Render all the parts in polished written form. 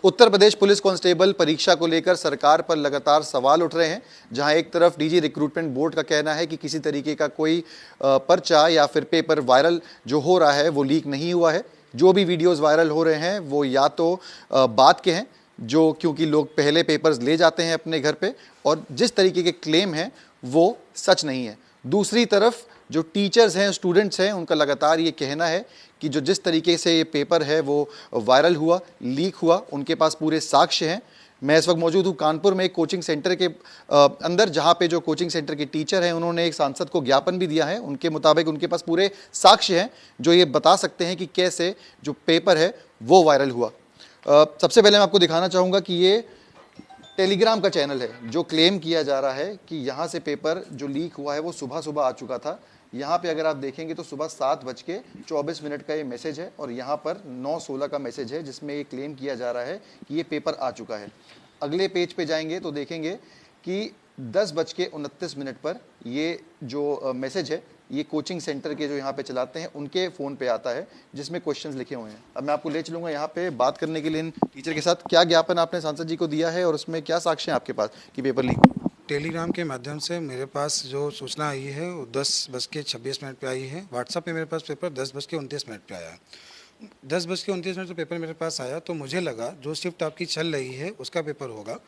Uttar Pradesh police constable परीक्षा को लेकर सरकार पर लगातार सवाल उठ रहे हैं। जहां एक तरफ डीजी रिक्रूटमेंट बोर्ड का कहना है कि किसी तरीके का कोई पर्चा या फिर पेपर वायरल जो हो रहा है वो लीक नहीं हुआ है। जो भी वीडियोस वायरल हो रहे हैं वो या तो बात के हैं, जो क्योंकि लोग पहले पेपर्स ले जाते हैं अपने घर पे, और जिस तरीके के क्लेम हैं वो सच नहीं है। दूसरी तरफ जो टीचर्स हैं, स्टूडेंट्स हैं, उनका लगातार ये कहना है कि जो जिस तरीके से ये पेपर है वो वायरल हुआ, लीक हुआ, उनके पास पूरे साक्ष्य हैं। मैं इस वक्त मौजूद हूँ कानपुर में एक कोचिंग सेंटर के अंदर, जहाँ पे जो कोचिंग सेंटर के टीचर हैं उन्होंने एक सांसद को ज्ञापन भी दिया है। उनके मुताबिक उनके पास पूरे साक्ष्य हैं जो ये बता सकते हैं कि कैसे जो पेपर है वो वायरल हुआ। सबसे पहले मैं आपको दिखाना चाहूँगा कि ये टेलीग्राम का चैनल है जो क्लेम किया जा रहा है कि यहाँ से पेपर जो लीक हुआ है वो सुबह सुबह आ चुका था। यहाँ पे अगर आप देखेंगे तो सुबह 7:24 का ये मैसेज है और यहाँ पर 9:16 का मैसेज है जिसमें ये क्लेम किया जा रहा है कि ये पेपर आ चुका है। अगले पेज पे जाएंगे तो देखेंगे कि 10:29 पर ये जो मैसेज है ये कोचिंग सेंटर के जो यहाँ पे चलाते हैं उनके फ़ोन पे आता है जिसमें क्वेश्चंस लिखे हुए हैं। अब मैं आपको ले चलूँगा यहाँ पे बात करने के लिए इन टीचर के साथ। क्या ज्ञापन आपने सांसद जी को दिया है और उसमें क्या साक्ष्य हैं आपके पास कि पेपर लीक? टेलीग्राम के माध्यम से मेरे पास जो सूचना आई है वो 10:26 पे आई है। व्हाट्सएप पे मेरे पास पेपर 10:29 पे आया। 10:29 पे पेपर मेरे पास आया तो मुझे लगा जो शिफ्ट आपकी चल रही है उसका पेपर होगा।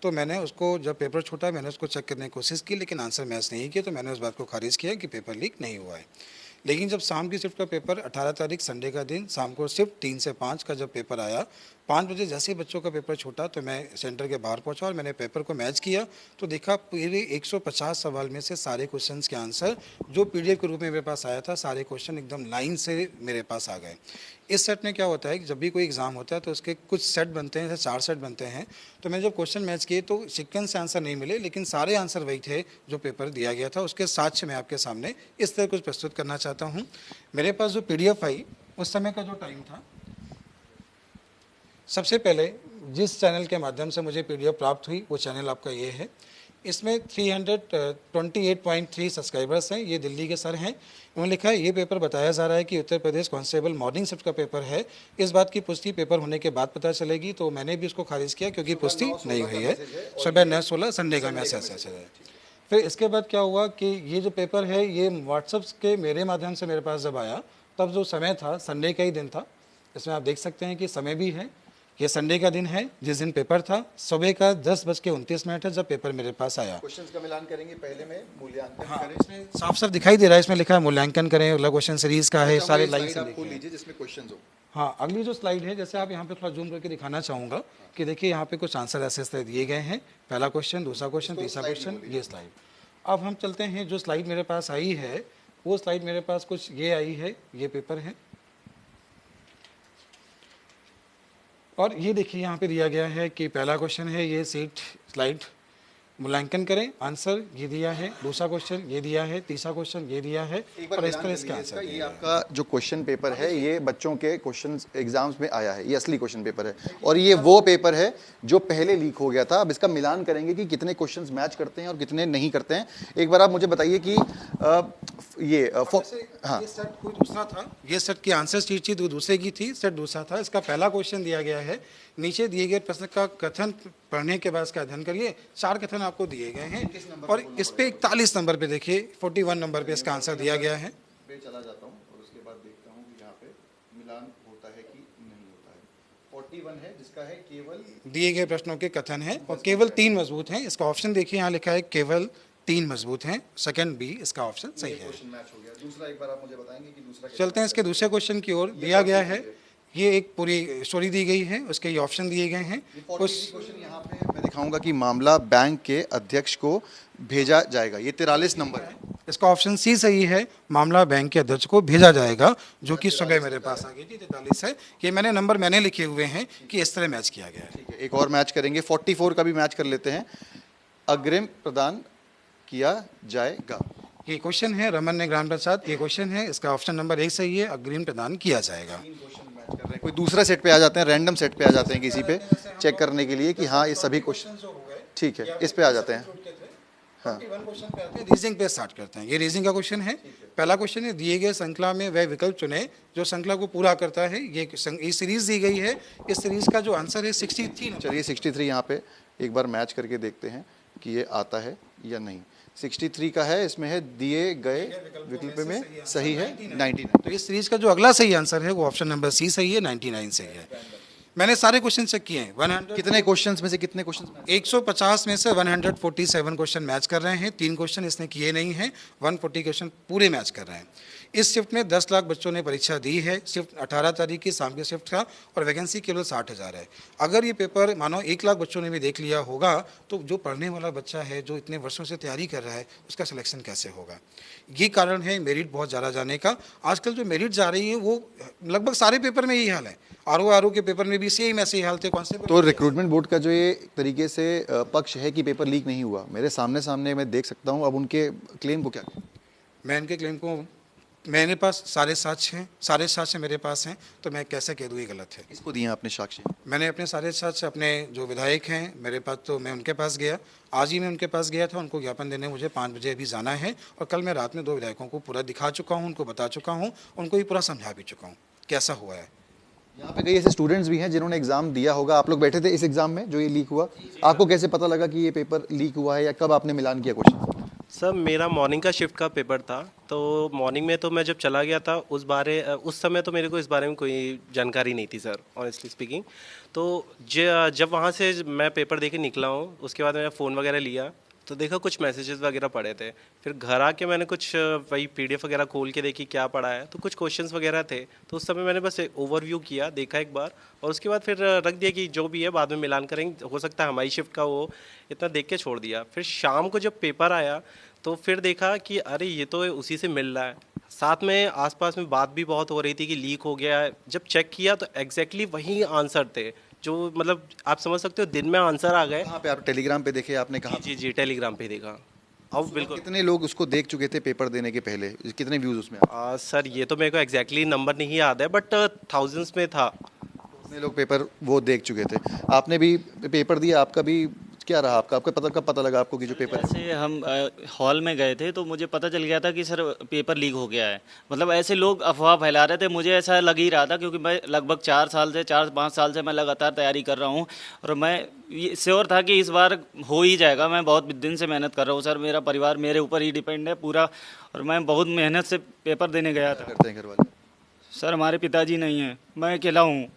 तो मैंने उसको, जब पेपर छूटा मैंने उसको चेक करने की कोशिश की, लेकिन आंसर मैच नहीं किया, तो मैंने उस बात को खारिज किया कि पेपर लीक नहीं हुआ है। लेकिन जब शाम की शिफ्ट का पेपर 18 तारीख संडे का दिन शाम को शिफ्ट 3 से 5 का जब पेपर आया, 5 बजे जैसे ही बच्चों का पेपर छूटा तो मैं सेंटर के बाहर पहुंचा और मैंने पेपर को मैच किया तो देखा पूरे 150 सवाल में से सारे क्वेश्चंस के आंसर जो पीडीएफ के रूप में मेरे पास आया था, सारे क्वेश्चन एकदम लाइन से मेरे पास आ गए। इस सेट में क्या होता है कि जब भी कोई एग्ज़ाम होता है तो उसके कुछ सेट बनते हैं, जैसे 4 सेट बनते हैं। तो मैं जब क्वेश्चन मैच किए तो सीक्वेंस से आंसर नहीं मिले, लेकिन सारे आंसर वही थे जो पेपर दिया गया था। उसके साथ मैं आपके सामने इस तरह कुछ प्रस्तुत करना चाहता हूँ। मेरे पास जो पीडीएफ आई उस समय का जो टाइम था, सबसे पहले जिस चैनल के माध्यम से मुझे पीडीएफ प्राप्त हुई वो चैनल आपका ये है। इसमें 328.3 सब्सक्राइबर्स हैं। ये दिल्ली के सर हैं। उन्होंने लिखा है ये पेपर बताया जा रहा है कि Uttar Pradesh constable morning shift का पेपर है। इस बात की पुष्टि पेपर होने के बाद पता चलेगी। तो मैंने भी उसको खारिज किया क्योंकि पुष्टि नहीं हुई है। सुबह 9:16 संडे का मैसेज है। फिर इसके बाद क्या हुआ कि ये जो पेपर है ये व्हाट्सएप के मेरे माध्यम से मेरे पास जब आया तब जो समय था संडे का ही दिन था। इसमें आप देख सकते हैं कि समय भी है, ये संडे का दिन है जिस दिन पेपर था। सुबह का 10:29 है जब पेपर मेरे पास आया। क्वेश्चंस का मिलान करेंगे, पहले में मूल्यांकन करें। इसमें साफ साफ दिखाई दे रहा है, इसमें लिखा है मूल्यांकन करें, अगला क्वेश्चन सीरीज का है, सारे लाइन से खोल लीजिए जिसमें क्वेश्चंस हो। हाँ, अगली जो स्लाइड है, जैसे आप यहाँ पे थोड़ा जूम करके दिखाना चाहूँगा कि देखिए यहाँ पे कुछ आंसर ऐसे ऐसे दिए गए हैं। पहला क्वेश्चन, दूसरा क्वेश्चन, तीसरा क्वेश्चन, ये स्लाइड। अब हम चलते हैं, जो स्लाइड मेरे पास आई है वो स्लाइड मेरे पास कुछ ये आई है, ये पेपर है। और ये देखिए यहाँ पे दिया गया है कि पहला क्वेश्चन है ये सीट स्लाइड मूल्यांकन करें, आंसर ये दिया है। दूसरा क्वेश्चन ये दिया है, तीसरा क्वेश्चन ये दिया है और इस पर इसका आंसर। ये आपका जो क्वेश्चन पेपर है ये बच्चों के क्वेश्चन एग्जाम्स में आया है, ये असली क्वेश्चन पेपर है और ये वो पेपर है जो पहले लीक हो गया था। अब इसका मिलान करेंगे कि कितने क्वेश्चंस मैच करते हैं और कितने नहीं करते हैं। एक बार आप मुझे बताइए कि हाँ, ये सेट कोई दूसरा था, ये सेट की आंसर शीट थी, दूसरे की थी, सेट दूसरा था। इसका पहला क्वेश्चन दिया गया है, नीचे दिए गए प्रश्न का कथन पढ़ने के बाद इसका अध्ययन करिए। 4 कथन आपको दिए गए हैं और इस पे 41 नंबर पे देखिए 41 नंबर पे इसका आंसर दिया गया है। चला जाता हूँ और उसके बाद देखता हूँ कि यहाँ पे मिलान होता है कि नहीं होता है। 41 है जिसका है केवल दिए गए प्रश्नों के कथन है और केवल 3 मजबूत हैं। इसका ऑप्शन देखिए यहाँ लिखा है केवल 3 मजबूत हैं, सेकंड बी इसका ऑप्शन सही है। दूसरा एक बार आप मुझे बताएंगे कि दूसरा। चलते हैं इसके दूसरे क्वेश्चन की ओर। दिया गया है, ये एक पूरी स्टोरी दी गई है, उसके ये ऑप्शन दिए गए हैं। कुछ क्वेश्चन यहाँ पे मैं दिखाऊंगा कि मामला बैंक के अध्यक्ष को भेजा जाएगा, ये 43 नंबर है। इसका ऑप्शन सी सही है, मामला बैंक के अध्यक्ष को भेजा जाएगा, जो कि सुबह मेरे पास आ गई थी। 43 है, ये मैंने नंबर मैंने लिखे हुए हैं कि इस तरह मैच किया गया है। ठीक है, एक और मैच करेंगे, 44 का भी मैच कर लेते हैं। अग्रिम प्रदान किया जाएगा, ये क्वेश्चन है रमन ने ग्राम प्रसाद, ये क्वेश्चन है, इसका ऑप्शन नंबर 1 सही है, अग्रिम प्रदान किया जाएगा। कोई दूसरा सेट पे आ जाते हैं, रैंडम सेट पे आ जाते हैं किसी पे चेक करने के लिए कि हाँ ये सभी क्वेश्चन ठीक है, इस पे आ जाते हैं। हाँ। 41 क्वेश्चन पे आते हैं, रीजनिंग पे स्टार्ट करते हैं। ये रीजनिंग का क्वेश्चन है। पहला क्वेश्चन है, दिए गए श्रृंखला में वह विकल्प चुने जो श्रृंखला को पूरा करता है। ये सीरीज दी गई है, इस सीरीज का जो आंसर है 63 नंबर। चलिए 63 यहाँ पे एक बार मैच करके देखते हैं कि ये आता है या नहीं। 63 का है, इसमें है दिए गए विकल्प में सही है 99। तो इस सीरीज का जो अगला सही आंसर है वो ऑप्शन नंबर सी सही है, 99 सही है। मैंने सारे क्वेश्चन चेक किए हैं। 100 कितने क्वेश्चंस में से कितने क्वेश्चंस? 150 में से 147 क्वेश्चन मैच कर रहे हैं। 3 क्वेश्चन इसने किए नहीं हैं, 140 क्वेश्चन पूरे मैच कर रहे हैं। इस शिफ्ट में 10 लाख बच्चों ने परीक्षा दी है। शिफ्ट 18 तारीख की शाम के शिफ्ट का, और वैकेंसी केवल 60,000 है। अगर ये पेपर मानो 1 लाख बच्चों ने भी देख लिया होगा तो जो पढ़ने वाला बच्चा है, जो इतने वर्षों से तैयारी कर रहा है, उसका सिलेक्शन कैसे होगा? ये कारण है मेरिट बहुत ज़्यादा जाने का। आजकल जो मेरिट जा रही है वो लगभग सारे पेपर में यही हाल है। आर के पेपर में भी सेम ऐसे ही हाल थे। कौन से तो रिक्रूटमेंट बोर्ड का जो ये तरीके से पक्ष है कि पेपर लीक नहीं हुआ, मेरे सामने सामने मैं देख सकता हूँ। अब उनके क्लेम को क्या कहें? मैं इनके क्लेम को, मेरे पास सारे साक्ष्य हैं, सारे साक्ष्य मेरे पास हैं, तो मैं कैसे कह दूँ ये गलत है? किसको दिए आपने साक्ष्य? मैंने अपने सारे साक्ष्य अपने जो विधायक हैं मेरे पास, तो मैं उनके पास गया। आज ही मैं उनके पास गया था, उनको ज्ञापन देने मुझे 5 बजे अभी जाना है। और कल मैं रात में 2 विधायकों को पूरा दिखा चुका हूँ, उनको बता चुका हूँ, उनको भी पूरा समझा भी चुका हूँ कैसा हुआ है। यहाँ पे कई ऐसे स्टूडेंट्स भी हैं जिन्होंने एग्जाम दिया होगा। आप लोग बैठे थे इस एग्जाम में जो ये लीक हुआ, आपको कैसे पता लगा कि ये पेपर लीक हुआ है, या कब आपने मिलान किया क्वेश्चन? सर मेरा मॉर्निंग का शिफ्ट का पेपर था, तो मॉर्निंग में तो मैं जब चला गया था उस समय तो मेरे को इस बारे में कोई जानकारी नहीं थी सर, ऑनेस्टली स्पीकिंग। तो जब वहाँ से मैं पेपर दे के निकला हूँ, उसके बाद मैंने फ़ोन वगैरह लिया तो देखा कुछ मैसेजेस वगैरह पड़े थे। फिर घर आके मैंने कुछ वही PDF वगैरह खोल के देखी क्या पड़ा है, तो कुछ क्वेश्चंस वगैरह थे। तो उस समय मैंने बस ओवरव्यू किया, देखा एक बार, और उसके बाद फिर रख दिया कि जो भी है बाद में मिलान करेंगे, हो सकता है हमारी शिफ्ट का वो, इतना देख के छोड़ दिया। फिर शाम को जब पेपर आया तो फिर देखा कि अरे ये तो उसी से मिल रहा है। साथ में आसपास में बात भी बहुत हो रही थी कि लीक हो गया है। जब चेक किया तो एग्जैक्टली वही आंसर थे, जो मतलब आप समझ सकते हो दिन में आंसर आ गए। कहाँ पे? आप टेलीग्राम पे देखे आपने? कहा? जी जी टेलीग्राम पे देखा। अब बिल्कुल। कितने लोग उसको देख चुके थे पेपर देने के पहले? कितने व्यूज उसमें? सर ये तो मेरे को एग्जैक्टली नंबर नहीं याद है, बट थाउजेंड्स में था। कितने लोग पेपर वो देख चुके थे? आपने भी पेपर दिया, आपका भी क्या रहा? आपका आपका पता कब पता लगा आपको कि जो पेपर है? जैसे हम हॉल में गए थे तो मुझे पता चल गया था कि सर पेपर लीक हो गया है। मतलब ऐसे लोग अफवाह फैला रहे थे, मुझे ऐसा लग ही रहा था, क्योंकि मैं लगभग 4-5 साल से मैं लगातार तैयारी कर रहा हूँ, और मैं ये श्योर था कि इस बार हो ही जाएगा। मैं बहुत दिन से मेहनत कर रहा हूँ सर, मेरा परिवार मेरे ऊपर ही डिपेंड है पूरा, और मैं बहुत मेहनत से पेपर देने गया था। करते हैं घर वाले? सर हमारे पिताजी नहीं हैं, मैं अकेला हूँ,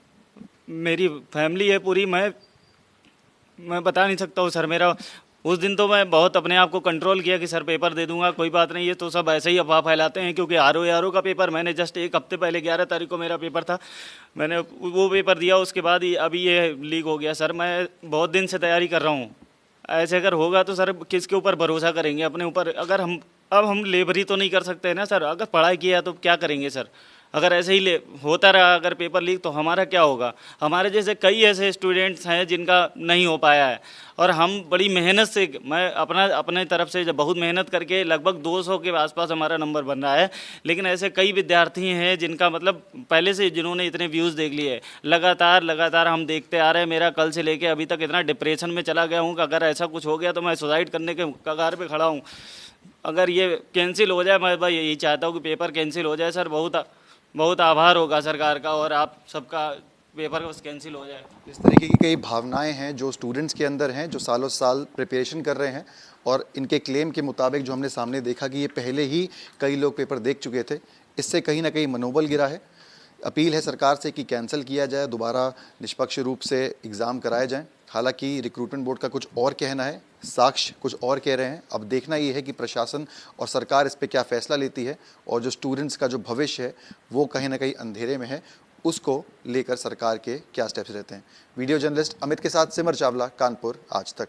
मेरी फैमिली है पूरी। मैं बता नहीं सकता हूँ सर। मेरा उस दिन तो मैं बहुत अपने आप को कंट्रोल किया कि सर पेपर दे दूंगा, कोई बात नहीं, ये तो सब ऐसे ही अफवाह फैलाते हैं। क्योंकि आर का पेपर मैंने जस्ट 1 हफ्ते पहले 11 तारीख को मेरा पेपर था, मैंने वो पेपर दिया, उसके बाद ही अभी ये लीक हो गया। सर मैं बहुत दिन से तैयारी कर रहा हूँ, ऐसे अगर होगा तो सर किसके ऊपर भरोसा करेंगे? अपने ऊपर। अगर हम लेबरी तो नहीं कर सकते ना सर, अगर पढ़ाई किया तो क्या करेंगे सर? अगर ऐसे ही होता रहा अगर पेपर लीक, तो हमारा क्या होगा? हमारे जैसे कई ऐसे स्टूडेंट्स हैं जिनका नहीं हो पाया है, और हम बड़ी मेहनत से, मैं अपने तरफ से जब बहुत मेहनत करके लगभग 200 के आसपास हमारा नंबर बन रहा है। लेकिन ऐसे कई विद्यार्थी हैं जिनका मतलब पहले से, जिन्होंने इतने व्यूज़ देख लिए, लगातार हम देखते आ रहे हैं। मेरा कल से लेके अभी तक इतना डिप्रेशन में चला गया हूँ कि अगर ऐसा कुछ हो गया तो मैं सुसाइड करने के कगार पर खड़ा हूँ। अगर ये कैंसिल हो जाए, मैं भाई यही चाहता हूँ कि पेपर कैंसिल हो जाए सर। बहुत आभार होगा सरकार का और आप सबका, पेपर बस कैंसिल हो जाए। इस तरीके की कई भावनाएं हैं जो स्टूडेंट्स के अंदर हैं, जो सालों साल प्रिपरेशन कर रहे हैं, और इनके क्लेम के मुताबिक जो हमने सामने देखा कि ये पहले ही कई लोग पेपर देख चुके थे, इससे कहीं ना कहीं मनोबल गिरा है। अपील है सरकार से कि कैंसिल किया जाए, दोबारा निष्पक्ष रूप से एग्ज़ाम कराए जाएं। हालांकि रिक्रूटमेंट बोर्ड का कुछ और कहना है, साक्ष्य कुछ और कह रहे हैं। अब देखना ये है कि प्रशासन और सरकार इस पे क्या फ़ैसला लेती है, और जो स्टूडेंट्स का जो भविष्य है वो कहीं ना कहीं अंधेरे में है, उसको लेकर सरकार के क्या स्टेप्स रहते हैं। वीडियो जर्नलिस्ट अमित के साथ सिमर चावला, कानपुर आज तक।